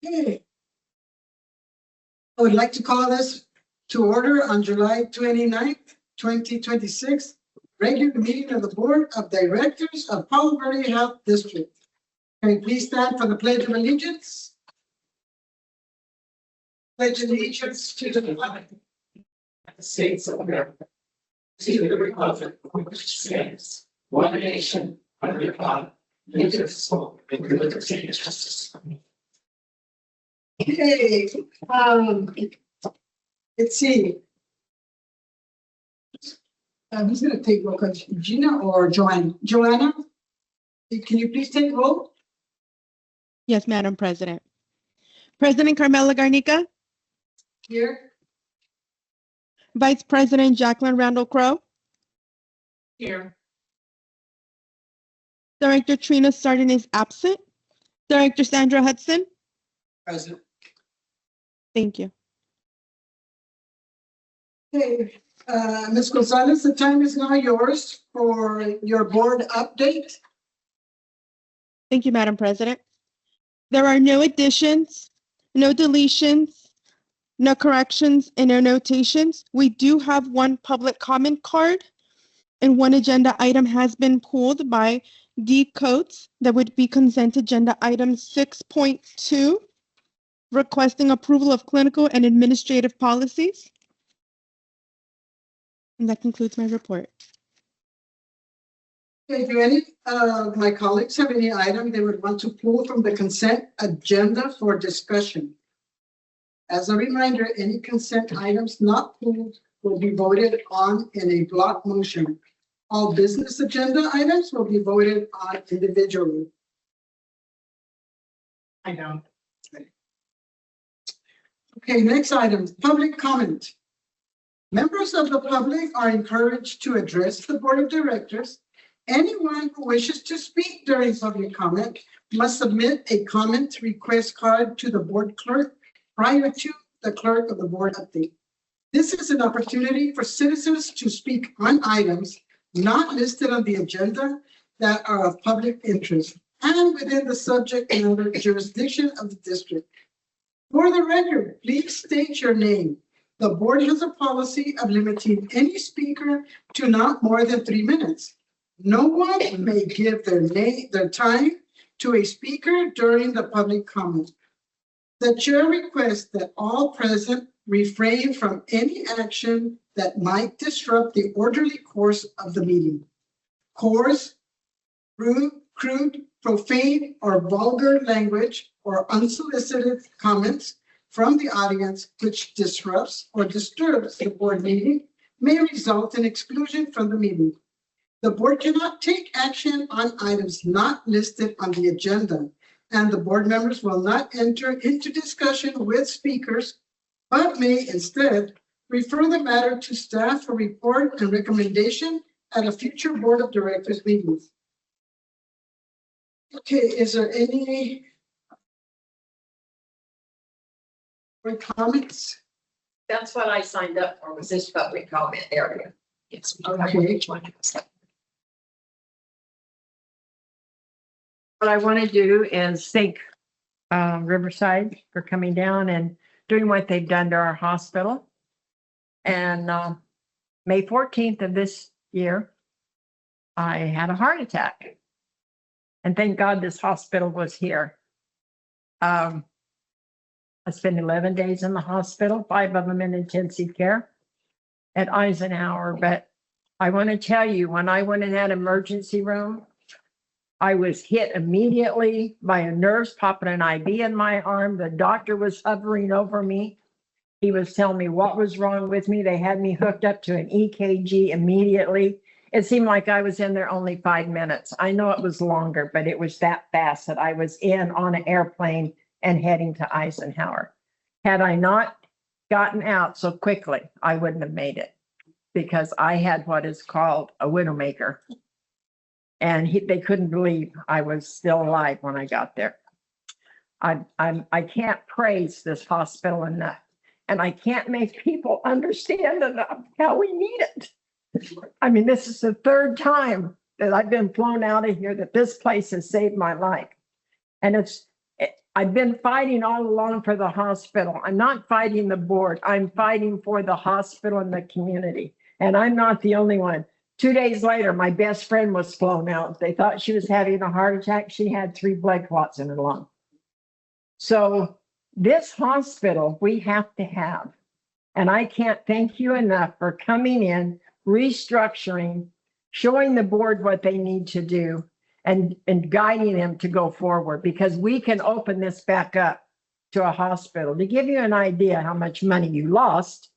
Okay. I would like to call this to order on July 29th, 2026, regular meeting of the Board of Directors of Palo Verde Health District. Can you please stand for the Pledge of Allegiance? Pledge allegiance to the flag of the States of America, to the republic which stands, one nation, under God, indivisible, with liberty and justice. Okay, let's see. Who's going to take roll call? Gina or Joanna? Joanna, can you please take roll? Yes, Madam President. President Carmela Garnica, Here. Vice President Jacqueline Randall Crowe, Here. Director Trina Sarden is absent. Director Sandra Hudson, Present. thank you. Okay, Ms. Gonzalez, the time is now yours for your board update. Thank you, Madam President. There are no additions, no deletions, no corrections, and no notations. We do have one public comment card, and one agenda item has been pulled by D. Coates. That would be consent agenda item 6.2, requesting approval of clinical and administrative policies. And that concludes my report. Okay, do any of my colleagues have any item they would want to pull from the consent agenda for discussion? As a reminder, any consent items not pulled will be voted on in a block motion. All business agenda items will be voted on individually. I know. Okay, next item, public comment. Members of the public are encouraged to address the board of directors. Anyone who wishes to speak during public comment must submit a comment request card to the board clerk prior to the clerk of the board update. This is an opportunity for citizens to speak on items not listed on the agenda that are of public interest and within the subject matter jurisdiction of the district. For the record, please state your name. The board has a policy of limiting any speaker to not more than 3 minutes. No one may give their time to a speaker during the public comment. The chair requests that all present refrain from any action that might disrupt the orderly course of the meeting. Coarse, rude, crude, profane, or vulgar language or unsolicited comments from the audience which disrupts or disturbs the board meeting may result in exclusion from the meeting. The board cannot take action on items not listed on the agenda, and the board members will not enter into discussion with speakers, but may instead refer the matter to staff for report and recommendation at a future board of directors meeting. Okay, is there any comments? That's what I signed up for, was this public comment area. Yes. Okay. What I want to do is thank Riverside for coming down and doing what they've done to our hospital. And May 14th of this year, I had a heart attack. And thank God this hospital was here. I spent 11 days in the hospital, 5 of them in intensive care at Eisenhower. But I want to tell you, when I went in that emergency room, I was hit immediately by a nurse popping an IV in my arm. The doctor was hovering over me. He was telling me what was wrong with me. They had me hooked up to an EKG immediately. It seemed like I was in there only 5 minutes. I know it was longer, but it was that fast that I was on an airplane and heading to Eisenhower. Had I not gotten out so quickly, I wouldn't have made it, because I had what is called a widowmaker. And they couldn't believe I was still alive when I got there. I can't praise this hospital enough, and I can't make people understand enough how we need it. I mean, this is the 3rd time that I've been flown out of here that this place has saved my life. And I've been fighting all along for the hospital. I'm not fighting the board. I'm fighting for the hospital and the community. And I'm not the only one. 2 days later, my best friend was flown out. They thought she was having a heart attack. She had 3 blood clots in her lung. So this hospital we have to have. And I can't thank you enough for coming in, restructuring, showing the board what they need to do, and guiding them to go forward, because we can open this back up to a hospital. To give you an idea how much money you lost,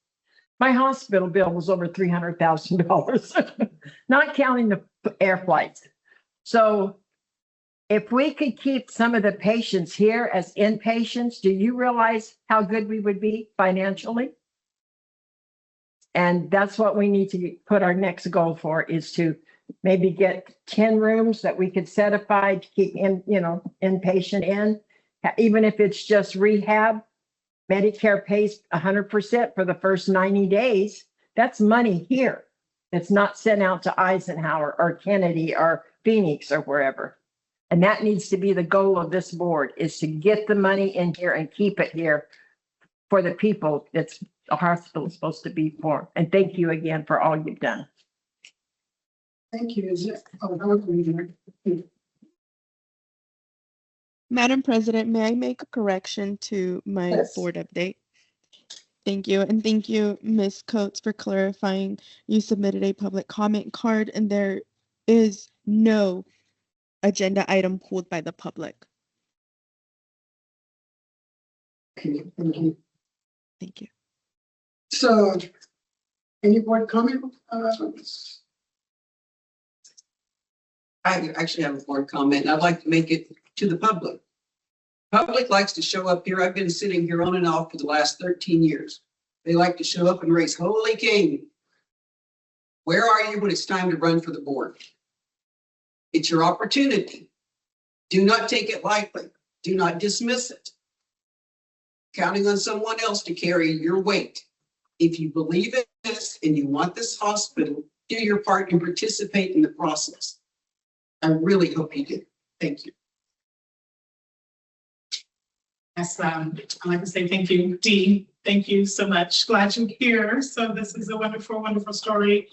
my hospital bill was over $300,000, not counting the air flights. So if we could keep some of the patients here as inpatients, do you realize how good we would be financially? And that's what we need to put our next goal for, is to maybe get 10 rooms that we could set aside to keep inpatient in, even if it's just rehab. Medicare pays 100% for the first 90 days. That's money here. It's not sent out to Eisenhower or Kennedy or Phoenix or wherever. And that needs to be the goal of this board, is to get the money in here and keep it here for the people that's the hospital is supposed to be for. And thank you again for all you've done. Thank you. Madam President, may I make a correction to my Yes. board update? Thank you. And thank you, Ms. Coates, for clarifying. You submitted a public comment card and there is no agenda item pulled by the public. Okay, thank you. Thank you. So, any board comment? I actually have a board comment. I'd like to make it to the public. Public likes to show up here. I've been sitting here on and off for the last 13 years. They like to show up and raise holy king. Where are you when it's time to run for the board? It's your opportunity. Do not take it lightly. Do not dismiss it. Counting on someone else to carry your weight. If you believe in this and you want this hospital, do your part and participate in the process. I really hope you do. Thank you. Yes, I'd like to say thank you, Dee. Thank you so much. Glad you're here. So this is a wonderful, wonderful story.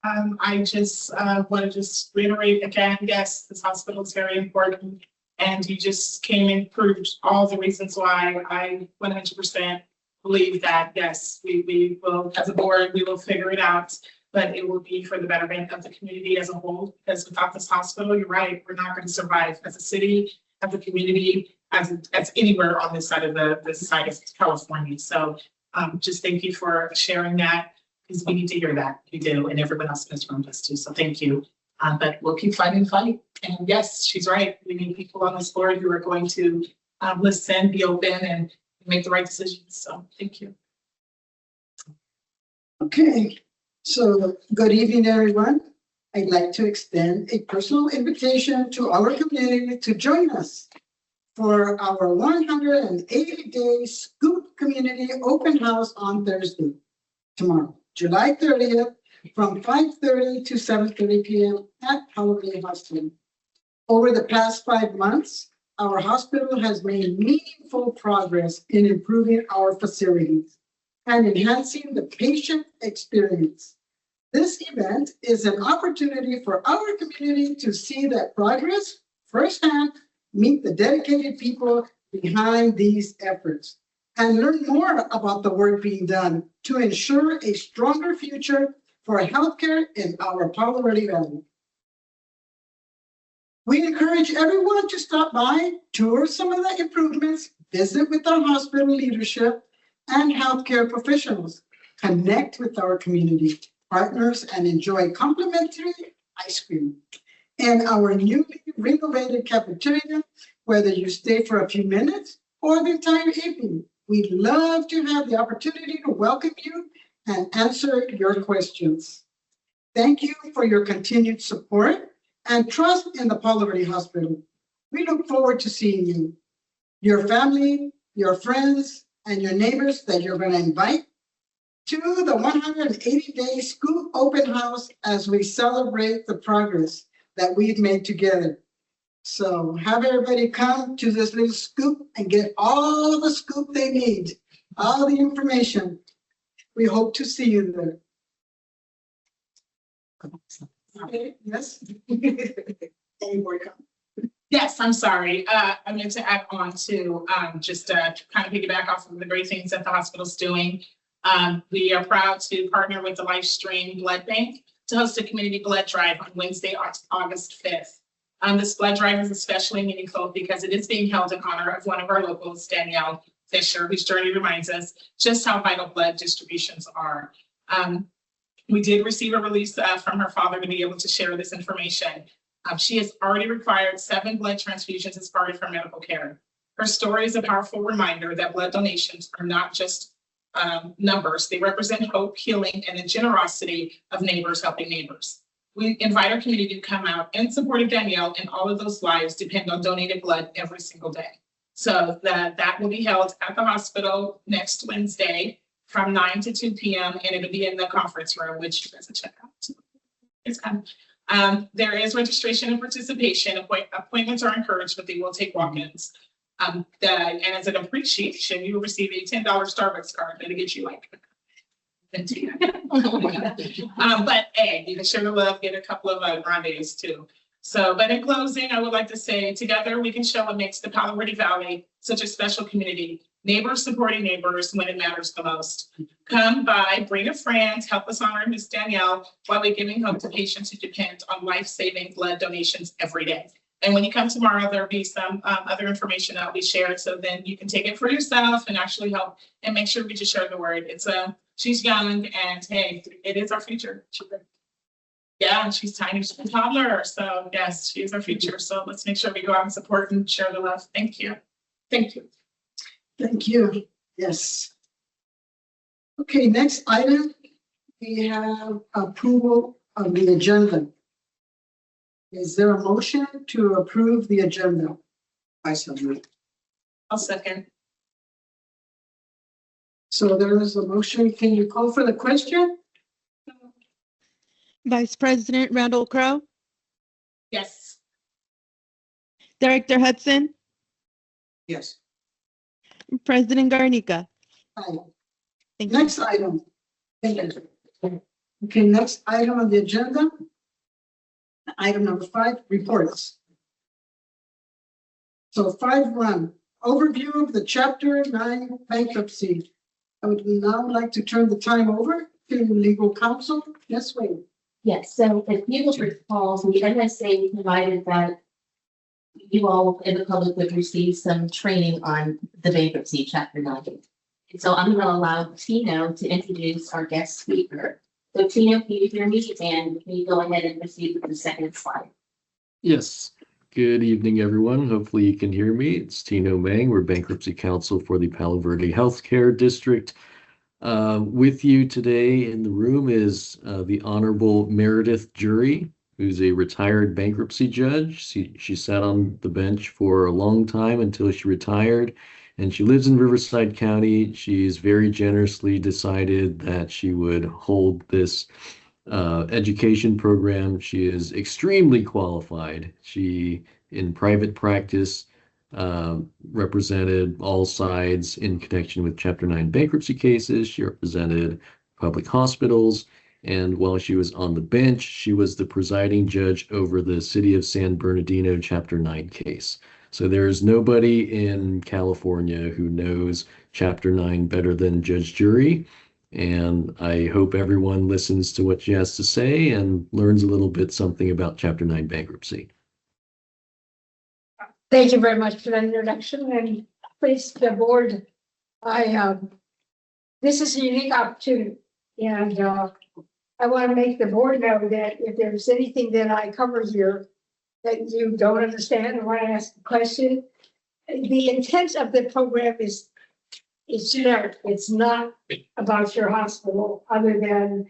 I just want to reiterate again, yes, this hospital is very important. And you just came and proved all the reasons why I 100% believe that, yes, we will, as a board, we will figure it out, but it will be for the betterment of the community as a whole. Because without this hospital, you're right, we're not going to survive as a city, as a community, as anywhere on this side of this side of California. So just thank you for sharing that, because we need to hear that. We do, and everyone else in this room does too. So thank you. But we'll keep fighting. And yes, she's right. We need people on this board who are going to listen, be open, and make the right decisions. So thank you. Okay, so good evening, everyone. I'd like to extend a personal invitation to our community to join us for our 180-day Scoop Community Open House on Thursday, tomorrow, July 30th, from 5:30 to 7:30 p.m. at Palo Verde Hospital. Over the past 5 months, our hospital has made meaningful progress in improving our facilities and enhancing the patient experience. This event is an opportunity for our community to see that progress firsthand, meet the dedicated people behind these efforts, and learn more about the work being done to ensure a stronger future for healthcare in our Palo Verde Valley. We encourage everyone to stop by, tour some of the improvements, visit with our hospital leadership and healthcare professionals, connect with our community partners, and enjoy complimentary ice cream in our newly renovated cafeteria, whether you stay for a few minutes or the entire evening. We'd love to have the opportunity to welcome you and answer your questions. Thank you for your continued support and trust in the Palo Verde Hospital. We look forward to seeing you, your family, your friends, and your neighbors that you're going to invite to the 180-day Scoop Open House as we celebrate the progress that we've made together. So have everybody come to this little scoop and get all the scoop they need, all the information. We hope to see you there. Okay, yes? Any more comments? Yes, I'm sorry. I meant to add on to, just to kind of piggyback off of the great things that the hospital's doing. We are proud to partner with the Livestream Blood Bank to host a community blood drive on Wednesday, August 5th. This blood drive is especially meaningful because it is being held in honor of one of our locals, Danielle Fisher, whose journey reminds us just how vital blood distributions are. We did receive a release from her father to be able to share this information. She has already required 7 blood transfusions as part of her medical care. Her story is a powerful reminder that blood donations are not just numbers. They represent hope, healing, and the generosity of neighbors helping neighbors. We invite our community to come out in support of Danielle, and all of those lives depend on donated blood every single day. So that will be held at the hospital next Wednesday from 9 to 2 p.m. and it'll be in the conference room, which you guys can check out. It's kind of, there is registration and participation. Appointments are encouraged, but they will take walk-ins. And as an appreciation, you will receive a $10 Starbucks card that'll get you like but hey, you can share the love, get a couple of grandes too. So, but in closing, I would like to say together we can show what makes the Palo Verde Valley such a special community. Neighbors supporting neighbors when it matters the most. Come by, bring a friend, help us honor Miss Danielle while we're giving hope to patients who depend on life-saving blood donations every day. And when you come tomorrow, there'll be some other information that will be shared. So then you can take it for yourself and actually help and make sure we just share the word. It's she's young and hey, it is our future. Yeah, and she's tiny, she's a toddler. So yes, she is our future. So let's make sure we go out and support and share the love. Thank you. Thank you. Thank you. Yes. Okay, next item, we have approval of the agenda. Is there a motion to approve the agenda? I so moved. I'll second. So there is a motion. Can you call for the question? Vice President Randall Crowe, Yes. Director Hudson, Yes. President Garnica. Aye. Thank you. Next item. Okay, next item on the agenda. Item number 5, reports. So 5.1, overview of the Chapter 9 bankruptcy. I would now like to turn the time over to legal counsel. Yes, Wayne. Yes, so if you will recall, the MSA provided that you all in the public would receive some training on the bankruptcy chapter 9. And so I'm going to allow Tino to introduce our guest speaker. So Tino, can you hear me? And can you go ahead and proceed with the second slide? Yes. Good evening, everyone. Hopefully you can hear me. It's Tino Mang. We're bankruptcy counsel for the Palo Verde Healthcare District. With you today in the room is the Honorable Meredith Jury, who's a retired bankruptcy judge. She sat on the bench for a long time until she retired, and she lives in Riverside County. She's very generously decided that she would hold this education program. She is extremely qualified. She, in private practice, represented all sides in connection with Chapter 9 bankruptcy cases. She represented public hospitals. And while she was on the bench, she was the presiding judge over the City of San Bernardino Chapter 9 case. So there is nobody in California who knows Chapter 9 better than Judge Jury. And I hope everyone listens to what she has to say and learns a little bit something about Chapter 9 bankruptcy. Thank you very much for that introduction, and please, the board, this is a unique opportunity, and I want to make the board know that if there's anything that I cover here that you don't understand or want to ask a question, the intent of the program is generic. It's not about your hospital, other than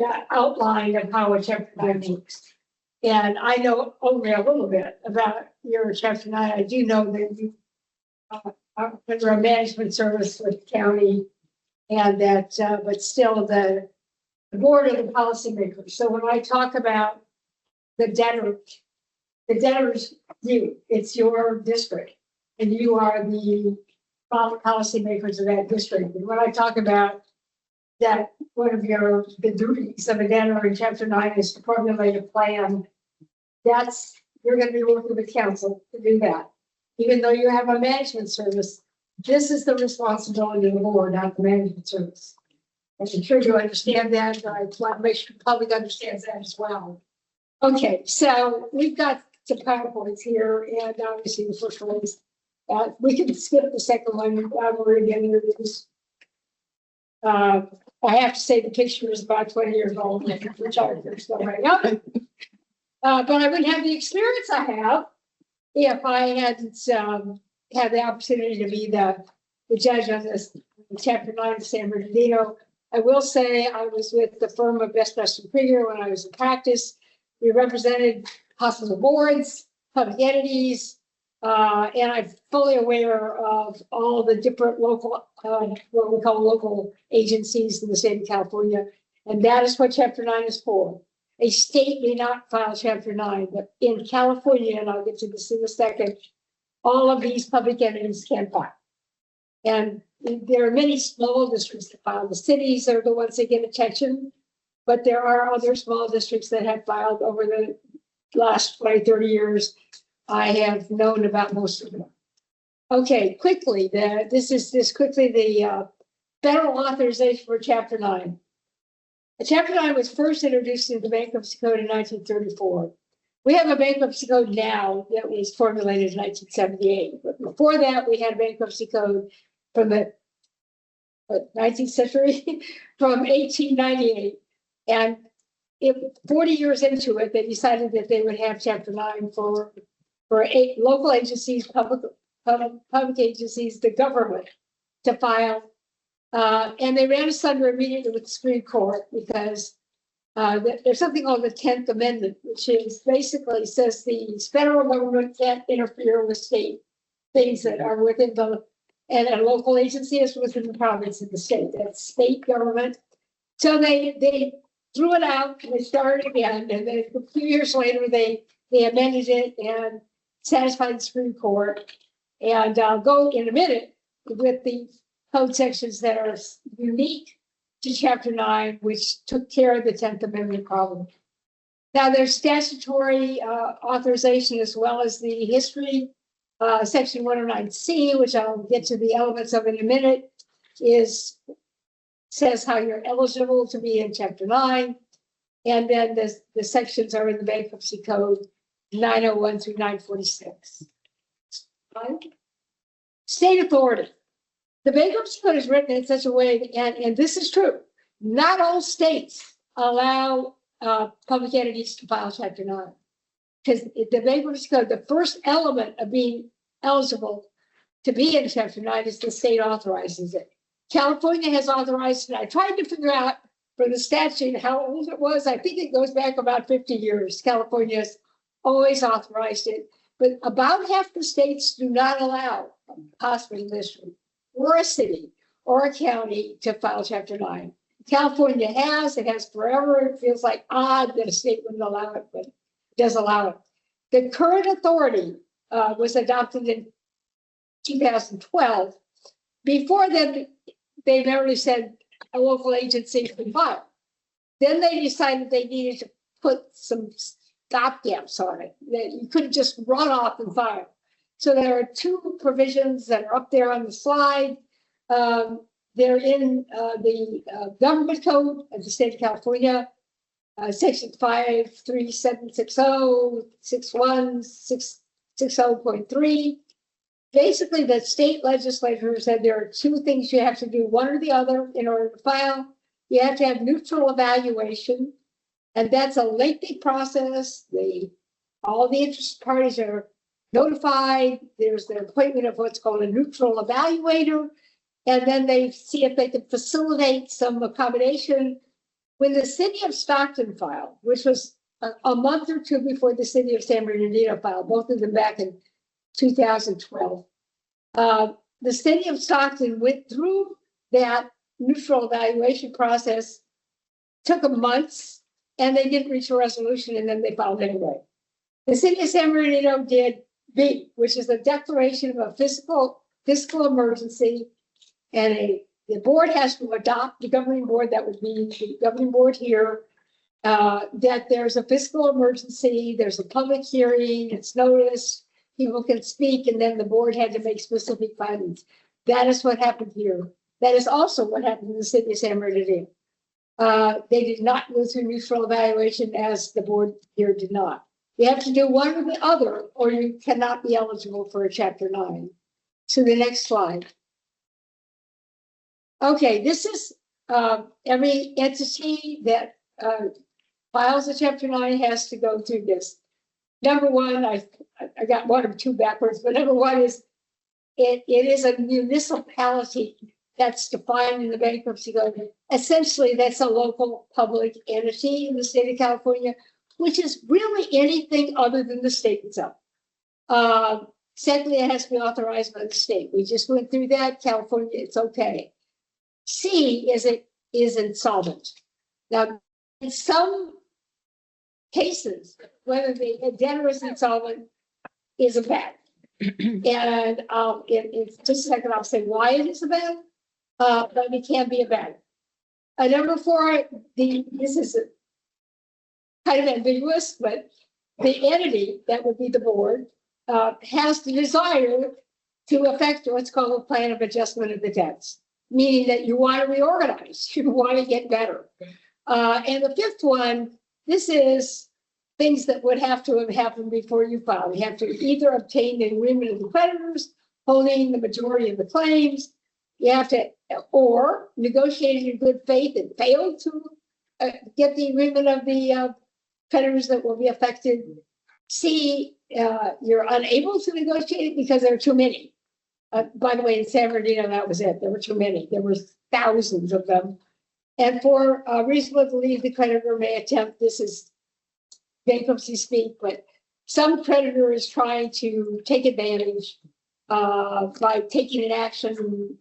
the outline of how a Chapter 9 works. And I know only a little bit about your Chapter 9. I do know that you are under a management service with the county, and that, but still the board of the policymakers. So when I talk about the debtor the debtors, it's your district. And you are the policymakers of that district. And when I talk about that, one of the duties of a debtor in chapter 9 is to formulate a plan. You're going to be working with council to do that. Even though you have a management service, this is the responsibility of the board, not the management service. I'm sure you understand that, but I want to make sure the public understands that as well. Okay, so we've got some PowerPoints here, and obviously the first one is, we can skip the second one. I've already been introduced. I have to say the picture is about 20 years old, which are still right up. But I wouldn't have the experience I have if I hadn't had the opportunity to be the judge on this chapter 9 of San Bernardino. I will say I was with the firm of Best Western Krieger when I was in practice. We represented hospital boards, public entities, and I'm fully aware of all the different local, what we call local agencies in the state of California. And that is what chapter 9 is for. A state may not file chapter 9, but in California, and I'll get to this in a second, all of these public entities can file. And there are many small districts that file. The cities are the ones that get attention, but there are other small districts that have filed over the last 20, 30 years. I have known about most of them. Okay, quickly, this is the federal authorization for chapter 9. Chapter 9 was first introduced in the Bankruptcy Code in 1934. We have a bankruptcy code now that was formulated in 1978. But before that, we had a bankruptcy code from the 19th century, from 1898. And 40 years into it, they decided that they would have chapter 9 for local agencies, public agencies, the government to file. And they ran asunder immediately with the Supreme Court because there's something called the 10th Amendment, which is basically says the federal government can't interfere with state things that are within and a local agency is within the province of the state. That's state government. So they threw it out and they started again. And then a few years later, they amended it and satisfied the Supreme Court. And I'll go in a minute with the code sections that are unique to chapter 9, which took care of the 10th Amendment problem. Now there's statutory authorization as well as the history. Section 109C, which I'll get to the elements of in a minute, says how you're eligible to be in chapter 9. And then the sections are in the Bankruptcy Code 901 through 946. State authority. The Bankruptcy Code is written in such a way, and this is true, not all states allow public entities to file chapter 9. Because the Bankruptcy Code, the first element of being eligible to be in chapter 9 is the state authorizes it. California has authorized it. I tried to figure out for the statute how old it was. I think it goes back about 50 years. California has always authorized it, but about half the states do not allow a hospital district or a city or a county to file chapter 9. California has, it has forever. It feels like odd that a state wouldn't allow it, but it does allow it. The current authority was adopted in 2012. Before then, they merely said a local agency could file. Then they decided they needed to put some stopgaps on it, that you couldn't just run off and file. So there are two provisions that are up there on the slide. They're in the government code of the state of California, section 53760, 6160.3. Basically, the state legislature said there are two things you have to do, one or the other, in order to file. You have to have neutral evaluation, and that's a lengthy process. All the interested parties are notified. There's the appointment of what's called a neutral evaluator, and then they see if they can facilitate some accommodation. When the city of Stockton filed, which was a month or two before the city of San Bernardino filed, both of them back in 2012. The city of Stockton went through that neutral evaluation process, took a month, and they didn't reach a resolution, and then they filed anyway. The city of San Bernardino did B, which is a declaration of a fiscal emergency. And the board has to adopt, the governing board, that would be the governing board here, that there's a fiscal emergency, there's a public hearing, it's noticed, people can speak, and then the board had to make specific findings. That is what happened here. That is also what happened in the city of San Bernardino. They did not go through neutral evaluation, as the board here did not. You have to do one or the other, or you cannot be eligible for a Chapter 9. So the next slide. Okay, this is every entity that files a Chapter 9 has to go through this. Number one, I got one or two backwards, but number one is it is a municipality that's defined in the bankruptcy code. Essentially, that's a local public entity in the state of California, which is really anything other than the state itself. Secondly, it has to be authorized by the state. We just went through that. California, it's okay. C is insolvent. Now, in some cases, whether the debtor is insolvent is a bad. And in just a second, I'll say why it is a bad, but it can be a bad. Number four, this is kind of ambiguous, but the entity that would be the board has the desire to effect what's called a plan of adjustment of the debts, meaning that you want to reorganize, you want to get better. And the fifth one, this is things that would have to have happened before you file. You have to either obtain the agreement of the creditors, holding the majority of the claims. You have to, or negotiate in good faith and fail to get the agreement of the creditors that will be affected. C, you're unable to negotiate it because there are too many. By the way, in San Bernardino, that was it. There were too many. There were thousands of them. And for reasonable to believe the creditor may attempt, this is bankruptcy speak, but some creditor is trying to take advantage by taking an action,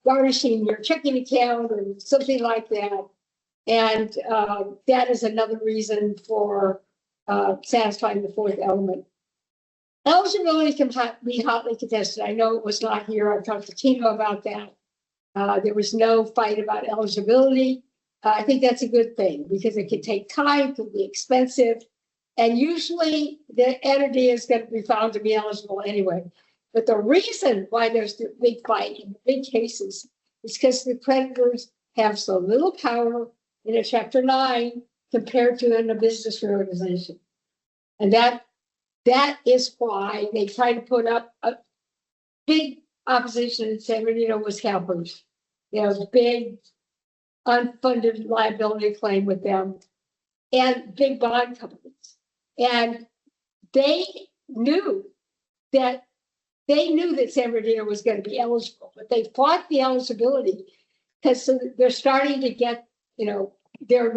garnishing your checking account or something like that. And that is another reason for satisfying the fourth element. Eligibility can be hotly contested. I know it was not here. I've talked to Tino about that. There was no fight about eligibility. I think that's a good thing because it can take time, can be expensive, and usually the entity is going to be found to be eligible anyway. But the reason why there's the big fight in the big cases is because the creditors have so little power in a Chapter 9 compared to in a business reorganization. And that is why they try to put up a big opposition in San Bernardino was CalPERS. Big unfunded liability claim with them and big bond companies. And they knew that San Bernardino was going to be eligible, but they fought the eligibility because they're starting to get, they're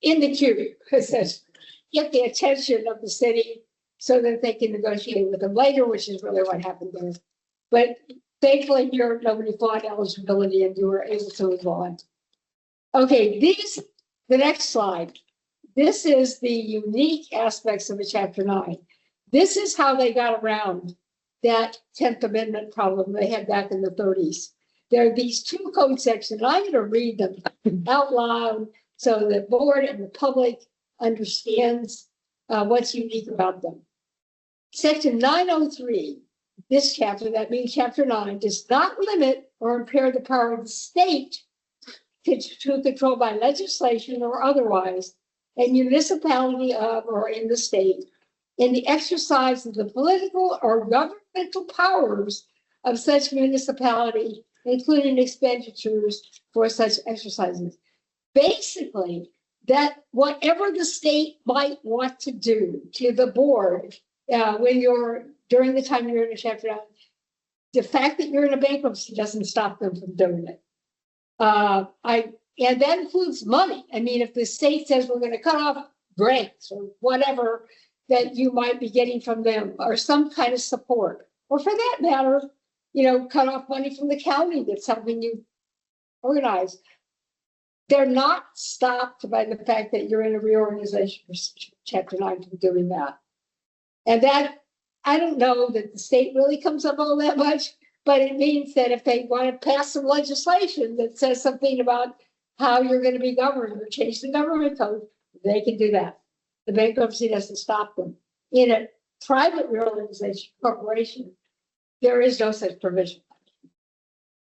in the queue, get the attention of the city so that they can negotiate with them later, which is really what happened there. But thankfully here, nobody fought eligibility and you were able to move on. Okay, the next slide. This is the unique aspects of a Chapter 9. This is how they got around that 10th Amendment problem they had back in the 30s. There are these two code sections. I'm going to read them out loud so the board and the public understands what's unique about them. Section 903, this chapter, that means Chapter 9, does not limit or impair the power of the state to control by legislation or otherwise a municipality of or in the state in the exercise of the political or governmental powers of such municipality, including expenditures for such exercises. Basically, that whatever the state might want to do to the board during the time you're in a Chapter 9, the fact that you're in a bankruptcy doesn't stop them from doing it. And that includes money. I mean, if the state says we're going to cut off grants or whatever that you might be getting from them or some kind of support, or for that matter, cut off money from the county that's helping you organize. They're not stopped by the fact that you're in a reorganization for Chapter 9 from doing that. And that, I don't know that the state really comes up all that much, but it means that if they want to pass some legislation that says something about how you're going to be governed or change the government code, they can do that. The bankruptcy doesn't stop them. In a private reorganization corporation, there is no such provision.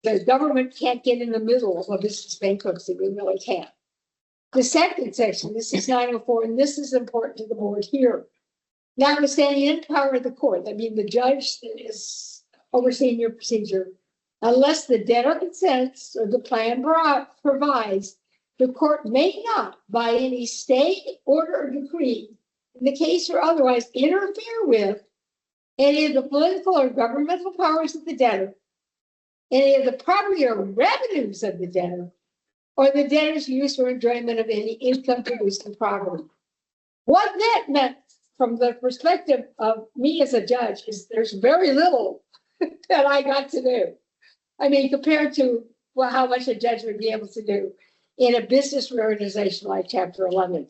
The government can't get in the middle of a business bankruptcy. We really can't. The second section, this is 904, and this is important to the board here. Notwithstanding any power of the court, I mean, the judge is overseeing your procedure, unless the debtor consents or the plan provides, the court may not, by any stay, order, or decree, in the case or otherwise, interfere with any of the political or governmental powers of the debtor, any of the property or revenues of the debtor, or the debtor's use or enjoyment of any income-producing property. What that meant from the perspective of me as a judge is there's very little that I got to do. I mean, compared to how much a judge would be able to do in a business reorganization like Chapter 11,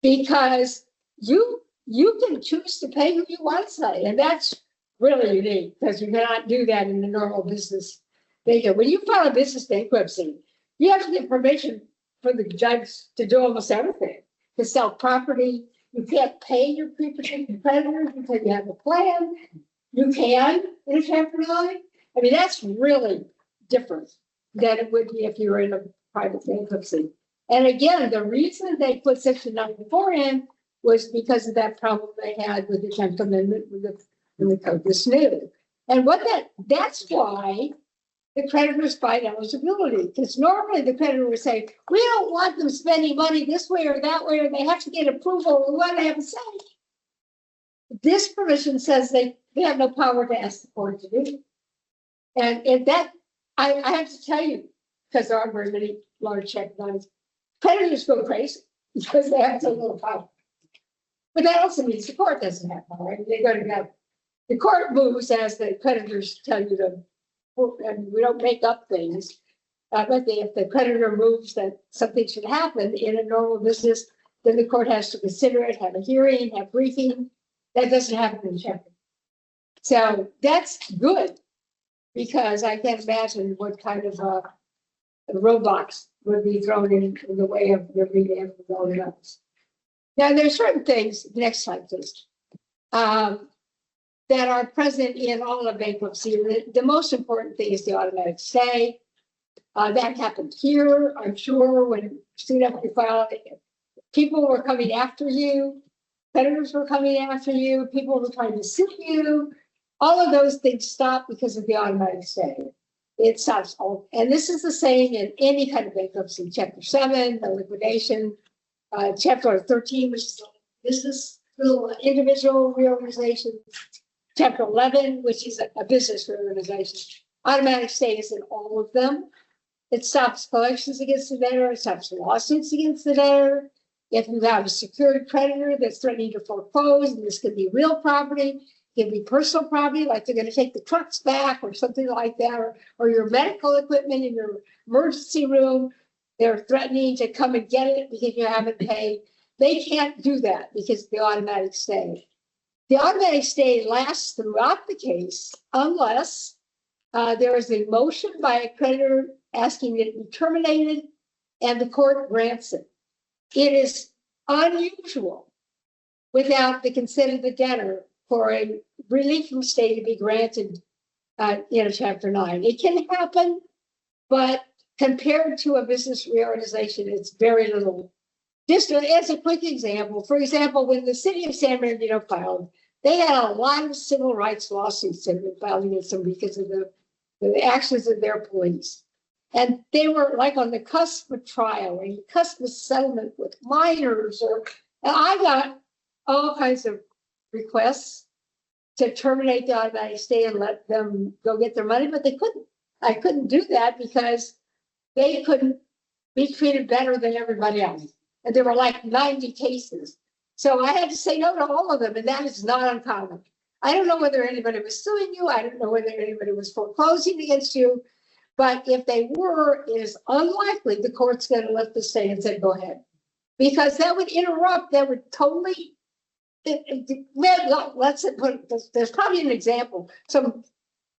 because you can choose to pay who you want to say, and that's really unique because you cannot do that in the normal business. When you file a business bankruptcy, you have to get permission for the judge to do almost everything, to sell property. You can't pay your pre-petition creditors until you have a plan. You can in a Chapter 9. I mean, that's really different than it would be if you were in a private bankruptcy. And again, the reason they put Section 94 in was because of that problem they had with the 10th Amendment when the code was new. And that's why the creditors fight eligibility, because normally the creditor would say, we don't want them spending money this way or that way, or they have to get approval, we want to have a say. This provision says they have no power to ask the court to do. And that, I have to tell you, because there aren't very many large check lines, creditors go crazy because they have so little power. But that also means the court doesn't have power. They go to go. The court moves as the creditors tell you to, and we don't make up things. But if the creditor moves that something should happen in a normal business, then the court has to consider it, have a hearing, have briefing. That doesn't happen in Chapter. So that's good, because I can't imagine what kind of roadblocks would be thrown in the way of your being able to go to others. Now, there's certain things, next slide, please, that are present in all of bankruptcy. The most important thing is the automatic stay. That happened here, I'm sure, when soon after you filed it, people were coming after you, creditors were coming after you, people were trying to sue you. All of those things stop because of the automatic stay. It stops all. And this is the same in any kind of bankruptcy. Chapter 7, the liquidation, Chapter 13, which is business, individual reorganization. Chapter 11, which is a business reorganization. Automatic stay is in all of them. It stops collections against the debtor. It stops lawsuits against the debtor. If you have a secured creditor that's threatening to foreclose, and this could be real property, it can be personal property, like they're going to take the trucks back or something like that, or your medical equipment in your emergency room, they're threatening to come and get it because you haven't paid. They can't do that because of the automatic stay. The automatic stay lasts throughout the case unless there is a motion by a creditor asking it to be terminated and the court grants it. It is unusual without the consent of the debtor for a relief from stay to be granted in a Chapter 9. It can happen, but compared to a business reorganization, it's very little. Just as a quick example, for example, when the city of San Bernardino filed, they had a lot of civil rights lawsuits that were filed against them because of the actions of their police. And they were like on the cusp of trial, or the cusp of settlement with minors, and I got all kinds of requests to terminate the automatic stay and let them go get their money, but they couldn't. I couldn't do that because they couldn't be treated better than everybody else. And there were like 90 cases. So I had to say no to all of them, and that is not uncommon. I don't know whether anybody was suing you. I don't know whether anybody was foreclosing against you. But if they were, it is unlikely the court's going to let the stay and say, go ahead. Because that would interrupt, that would totally well, let's put, there's probably an example, some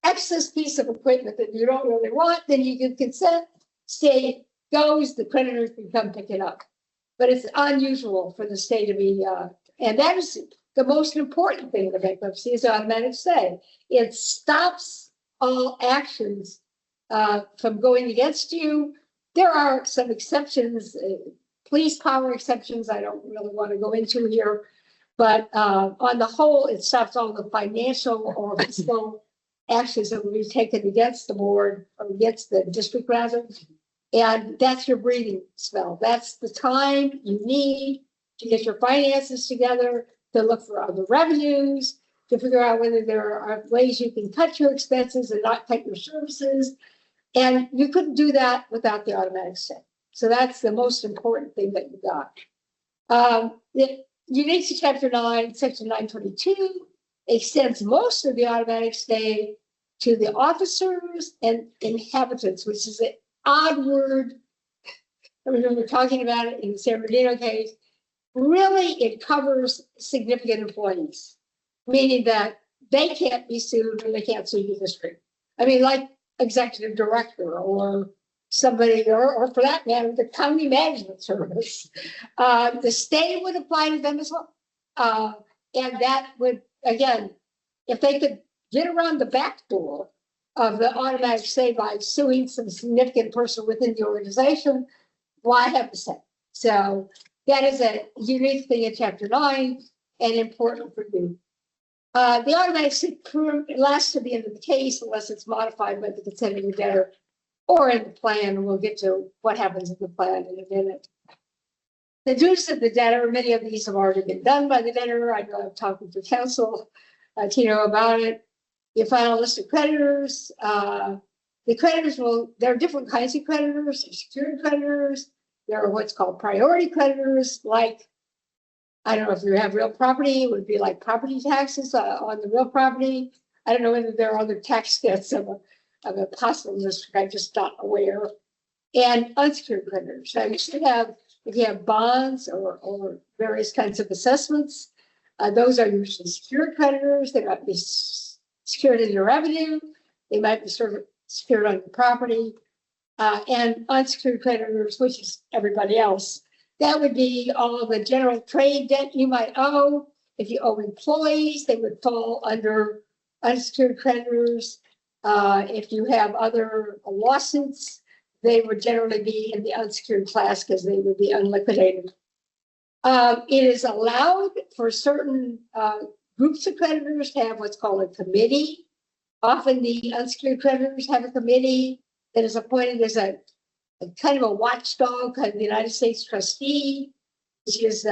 excess piece of equipment that you don't really want, then you can consent, state goes, the creditors can come pick it up. But it's unusual for the state to be, and that is the most important thing in the bankruptcy is automatic stay. It stops all actions from going against you. There are some exceptions, police power exceptions I don't really want to go into here. But on the whole, it stops all the financial or fiscal actions that will be taken against the board or against the district rather. And that's your breathing spell. That's the time you need to get your finances together, to look for other revenues, to figure out whether there are ways you can cut your expenses and not cut your services. And you couldn't do that without the automatic stay. So that's the most important thing that you got. Unique to Chapter 9, Section 922 extends most of the automatic stay to the officers and inhabitants, which is an odd word. I remember talking about it in the San Bernardino case. Really, it covers significant employees, meaning that they can't be sued or they can't sue the district. I mean, like executive director or somebody, or for that matter, the county management service. The state would apply to them as well. And that would, again, if they could get around the back door of the automatic stay by suing some significant person within the organization, why have the say? So that is a unique thing in Chapter 9 and important for you. The automatic stay lasts to the end of the case unless it's modified by the consent of the debtor or in the plan. We'll get to what happens in the plan in a minute. The duties of the debtor, many of these have already been done by the debtor. I know I'm talking to counsel, Tino, about it. You file a list of creditors. The creditors there are different kinds of creditors. There's secured creditors. There are what's called priority creditors, like, I don't know if you have real property, it would be like property taxes on the real property. I don't know whether there are other tax debts of a possible district, I'm just not aware. And unsecured creditors. So you should have, if you have bonds or various kinds of assessments, those are usually secured creditors. They might be secured in your revenue. They might be secured on your property. And unsecured creditors, which is everybody else. That would be all of the general trade debt you might owe. If you owe employees, they would fall under unsecured creditors. If you have other lawsuits, they would generally be in the unsecured class because they would be unliquidated. It is allowed for certain groups of creditors to have what's called a committee. Often the unsecured creditors have a committee that is appointed as a kind of a watchdog, kind of the United States trustee, which is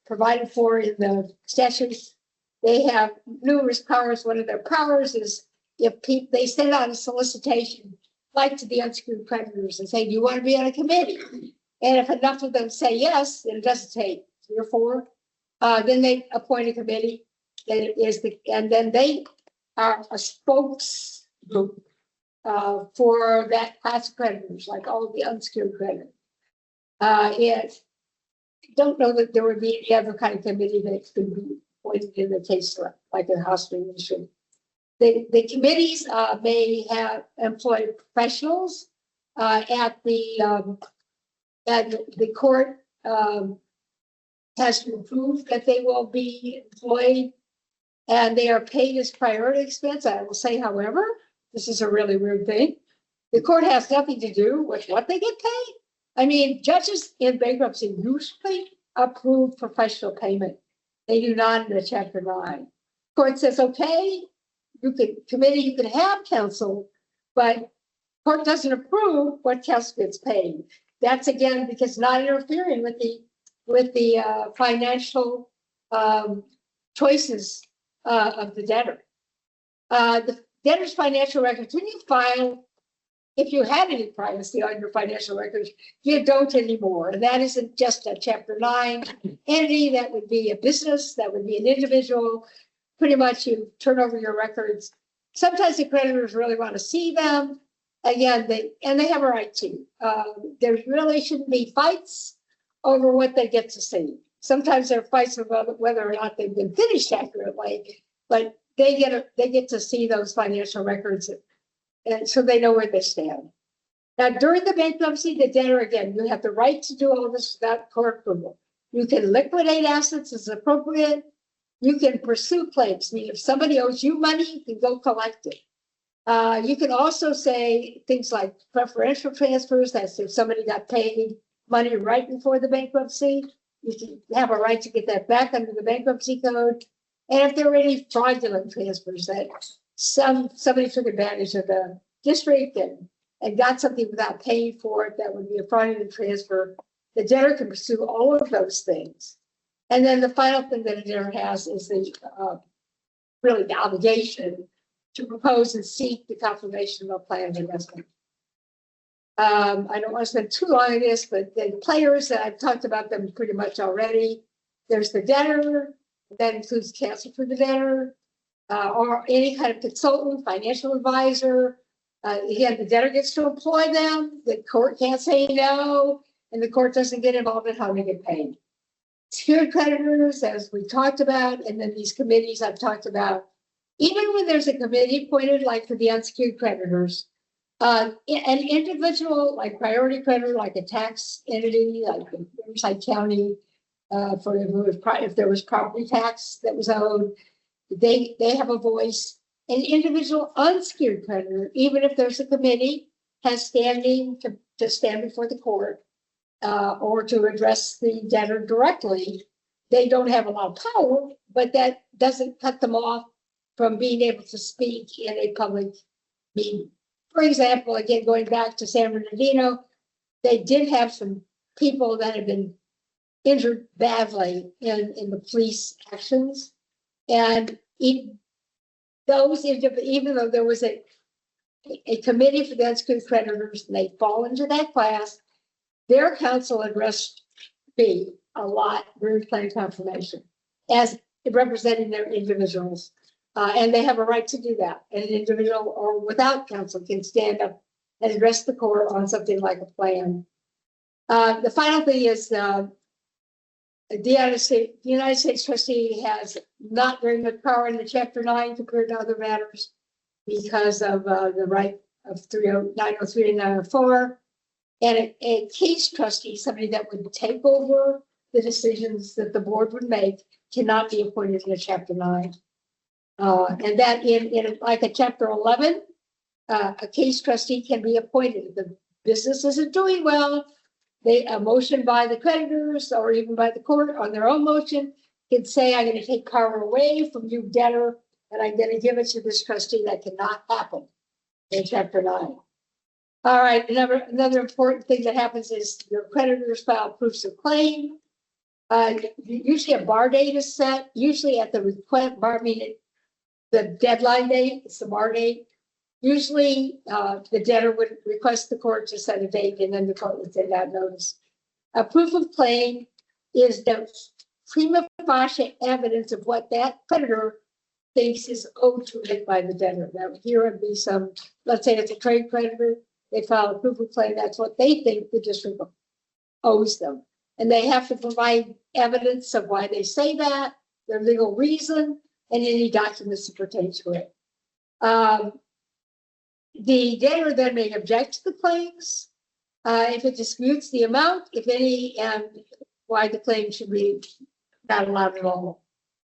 provided for in the statutes. They have numerous powers. One of their powers is if they send out a solicitation, like to the unsecured creditors, and say, do you want to be on a committee? And if enough of them say yes, and it doesn't take 3 or 4, then they appoint a committee and then they are a spokes group for that class of creditors, like all of the unsecured creditors. I don't know that there would be any other kind of committee that could be appointed in the case like a hospital issue. The committees may have employed professionals at the court has to prove that they will be employed and they are paid as priority expense. I will say, however, this is a really weird thing. The court has nothing to do with what they get paid. I mean, judges in bankruptcy usually approve professional payment. They do not in the Chapter 9. Court says, okay, you can have counsel, but court doesn't approve what counsel gets paid. That's again because not interfering with the financial choices of the debtor. The debtor's financial records, when you file, if you had any privacy on your financial records, you don't anymore. And that isn't just a Chapter 9 entity. That would be a business. That would be an individual. Pretty much you turn over your records. Sometimes the creditors really want to see them. Again, they have a right to. There really shouldn't be fights over what they get to see. sometimes there are fights about whether or not they've been finished accurately, but they get to see those financial records, and so they know where they stand. Now, during the bankruptcy, the debtor, again, you have the right to do all this without court approval. You can liquidate assets as appropriate. You can pursue claims. I mean, if somebody owes you money, you can go collect it. You can also say things like preferential transfers. That's if somebody got paid money right before the bankruptcy, you can have a right to get that back under the bankruptcy code. And if there are any fraudulent transfers that somebody took advantage of the district and got something without paying for it, that would be a fraudulent transfer. The debtor can pursue all of those things. And then the final thing that a debtor has is really the obligation to propose and seek the confirmation of a plan of investment. I don't want to spend too long on this, but the players that I've talked about them pretty much already. There's the debtor, that includes counsel for the debtor, or any kind of consultant, financial advisor. Again, the debtor gets to employ them. The court can't say no, and the court doesn't get involved in how they get paid. Secured creditors, as we talked about, and then these committees I've talked about. Even when there's a committee appointed, like for the unsecured creditors, an individual, like priority creditor, like a tax entity, like Riverside County, if there was property tax that was owed, they have a voice. An individual unsecured creditor, even if there's a committee, has standing to stand before the court or to address the debtor directly. They don't have a lot of power, but that doesn't cut them off from being able to speak in a public meeting. For example, again, going back to San Bernardino, they did have some people that had been injured badly in the police actions. And even though there was a committee for the unsecured creditors, and they fall into that class, their counsel addressed me a lot during plan confirmation as representing their individuals. And they have a right to do that. An individual or without counsel can stand up and address the court on something like a plan. The final thing is the United States trustee has not very much power in the Chapter 9 compared to other matters because of the right of 903 and 904. And a case trustee, somebody that would take over the decisions that the board would make, cannot be appointed in a Chapter 9. And that in like a Chapter 11, a case trustee can be appointed. If the business isn't doing well, a motion by the creditors or even by the court on their own motion can say, I'm going to take power away from you, debtor, and I'm going to give it to this trustee. That cannot happen in Chapter 9. All right, another important thing that happens is your creditors file proofs of claim. Usually a bar date is set, usually at the request bar meeting. The deadline date, it's the bar date. Usually the debtor would request the court to set a date and then the court would send out notice. A proof of claim is the prima facie evidence of what that creditor thinks is owed to it by the debtor. Now here would be some, let's say it's a trade creditor, they file a proof of claim, that's what they think the district owes them. And they have to provide evidence of why they say that, their legal reason, and any documents that pertain to it. The debtor then may object to the claims if it disputes the amount, if any, and why the claim should be not allowed at all.